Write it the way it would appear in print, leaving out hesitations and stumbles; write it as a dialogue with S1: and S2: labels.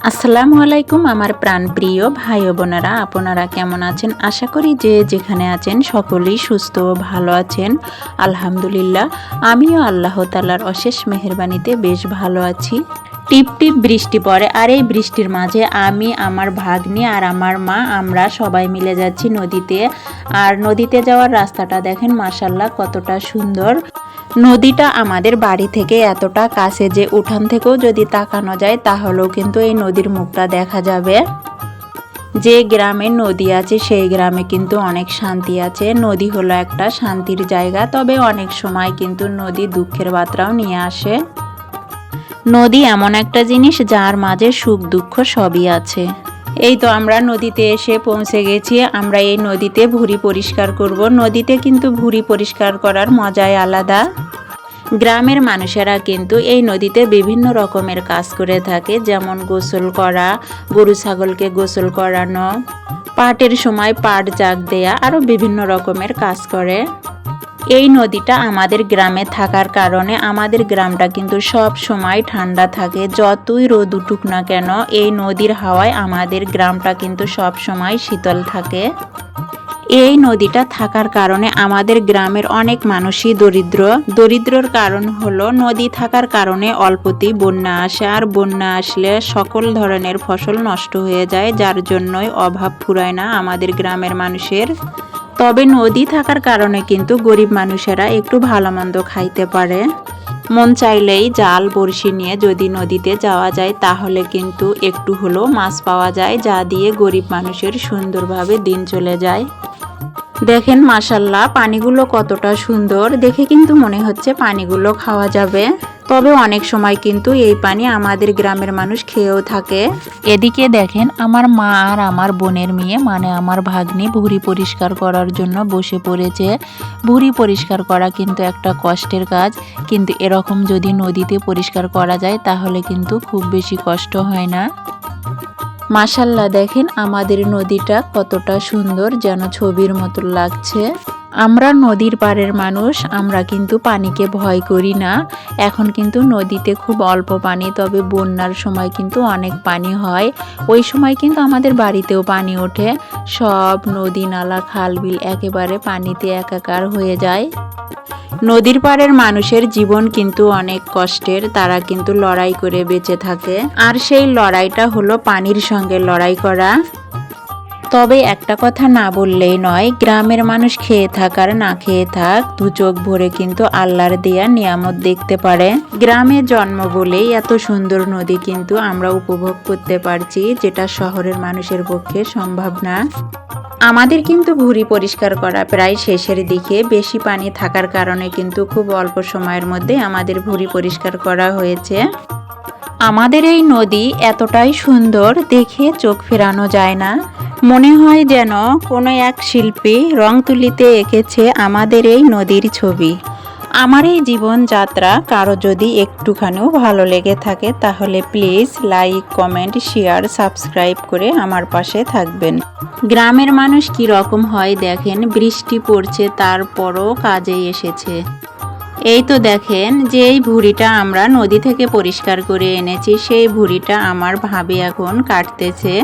S1: আসসালামু আলাইকুম আমার প্রাণপ্রিয় ভাই ও বোনেরা, আপনারা কেমন আছেন? আশা করি যে যেখানে আছেন সকলেই সুস্থ ও ভালো আছেন। আলহামদুলিল্লাহ, আমিও আল্লাহ তাআলার অশেষ মেহেরবানিতে বেশ ভালো আছি। টিপ টিপ বৃষ্টি পড়ে, আর এই বৃষ্টির মাঝে আমি, আমার ভাগ্নি আর আমার মা আমরা সবাই মিলে যাচ্ছি নদীতে। আর নদীতে যাওয়ার রাস্তাটা দেখেন মাশাআল্লাহ কতটা সুন্দর। নদীটা আমাদের বাড়ি থেকে এতটা কাছে যে উঠান থেকেও যদি তাকানো যায় তাহলেও কিন্তু এই নদীর মুখটা দেখা যাবে। যে গ্রামে নদী আছে সেই গ্রামে কিন্তু অনেক শান্তি আছে। নদী হলো একটা শান্তির জায়গা, তবে অনেক সময় কিন্তু নদী দুঃখের বার্তাও নিয়ে আসে। নদী এমন একটা জিনিস যার মাঝে সুখ দুঃখ সবই আছে। এই তো আমরা নদীতে এসে পৌঁছে গেছি। আমরা এই নদীতে ভুঁড়ি পরিষ্কার করব। নদীতে কিন্তু ভুঁড়ি পরিষ্কার করার মজাই আলাদা। গ্রামের মানুষেরা কিন্তু এই নদীতে বিভিন্ন রকমের কাজ করে থাকে, যেমন গোসল করা, গরু ছাগলকে গোসল করানো, পাটের সময় পাট জাগ দেয়া, আরও বিভিন্ন রকমের কাজ করে। এই নদীটা আমাদের গ্রামে থাকার কারণে আমাদের গ্রামটা কিন্তু সব সময় ঠান্ডা থাকে। যতই রোদ উঠুক না কেন, এই নদীর হাওয়ায় আমাদের গ্রামটা কিন্তু সব সময় শীতল থাকে। এই নদীটা থাকার কারণে আমাদের গ্রামের অনেক মানুষই দরিদ্রর কারণ হলো নদী থাকার কারণে অল্পতেই বন্যা আসে, আর বন্যা আসলে সকল ধরনের ফসল নষ্ট হয়ে যায়, যার জন্যই অভাব ফুরায় না আমাদের গ্রামের মানুষের। তবে নদী থাকার কারণে কিন্তু গরিব মানুষেরা একটু ভালো মন্দ খাইতে পারে। মন চাইলেই জাল বড়শি নিয়ে যদি নদীতে যাওয়া যায় তাহলে কিন্তু একটু হলেও মাছ পাওয়া যায়, যা দিয়ে গরিব মানুষের সুন্দরভাবে দিন চলে যায়। দেখেন মাশাআল্লাহ পানিগুলো কতটা সুন্দর, দেখে কিন্তু মনে হচ্ছে পানিগুলো খাওয়া যাবে। তবে অনেক সময় কিন্তু এই পানি আমাদের গ্রামের মানুষ খেয়েও থাকে। এদিকে দেখেন আমার মা আর আমার বোনের মেয়ে মানে আমার ভাগ্নি ভুঁড়ি পরিষ্কার করার জন্য বসে পড়েছে। ভুঁড়ি পরিষ্কার করা কিন্তু একটা কষ্টের কাজ, কিন্তু এরকম যদি নদীতে পরিষ্কার করা যায় তাহলে কিন্তু খুব বেশি কষ্ট হয় না। মাশাআল্লাহ দেখেন আমাদের নদীটা কতটা সুন্দর, যেন ছবির মতো লাগছে। আমরা নদীর পাড়ের মানুষ, আমরা কিন্তু পানিকে ভয় করি না। এখন কিন্তু নদীতে খুব অল্প পানি, তবে বন্যার সময় কিন্তু অনেক পানি হয়। ওই সময় কিন্তু আমাদের বাড়িতেও পানি ওঠে। সব নদী নালা খাল বিল একেবারে পানিতে একাকার হয়ে যায়। নদীর পাড়ের মানুষের জীবন কিন্তু অনেক কষ্টের, তারা কিন্তু লড়াই করে বেঁচে থাকে, আর সেই লড়াইটা হলো পানির সঙ্গে লড়াই করা। তবে একটা কথা না বললেই নয়, গ্রামের মানুষ খেয়ে থাক আর না খেয়ে থাক, দু চোখ ভরে কিন্তু আল্লাহর দেয়া নিয়ামত দেখতে পারে। গ্রামে জন্ম বলেই এত সুন্দর নদী কিন্তু আমরা উপভোগ করতে পারছি, যেটা শহরের মানুষের পক্ষে সম্ভব না। আমাদের কিন্তু ভুঁড়ি পরিষ্কার করা প্রায় শেষের দিকে। বেশি পানি থাকার কারণে কিন্তু খুব অল্প সময়ের মধ্যে আমাদের ভুঁড়ি পরিষ্কার করা হয়েছে। আমাদের এই নদী এতটাই সুন্দর, দেখে চোখ ফেরানো যায় না। মনে হয় যেন কোনো এক শিল্পী রং তুলিতে এঁকেছে আমাদের এই নদীর ছবি। আমার এই জীবনযাত্রা কারো যদি একটুখানিও ভালো লেগে থাকে তাহলে please like, comment, share, subscribe করে আমার পাশে থাকবেন। গ্রামের মানুষ কি রকম হয় দেখেন, বৃষ্টি পড়ছে তারপরও কাজে এসেছে। এই তো দেখেন যে এই ভুঁড়িটা আমরা নদী থেকে পরিষ্কার করে এনেছি, সেই ভুঁড়িটা আমার ভাবি এখন কাটতেছে।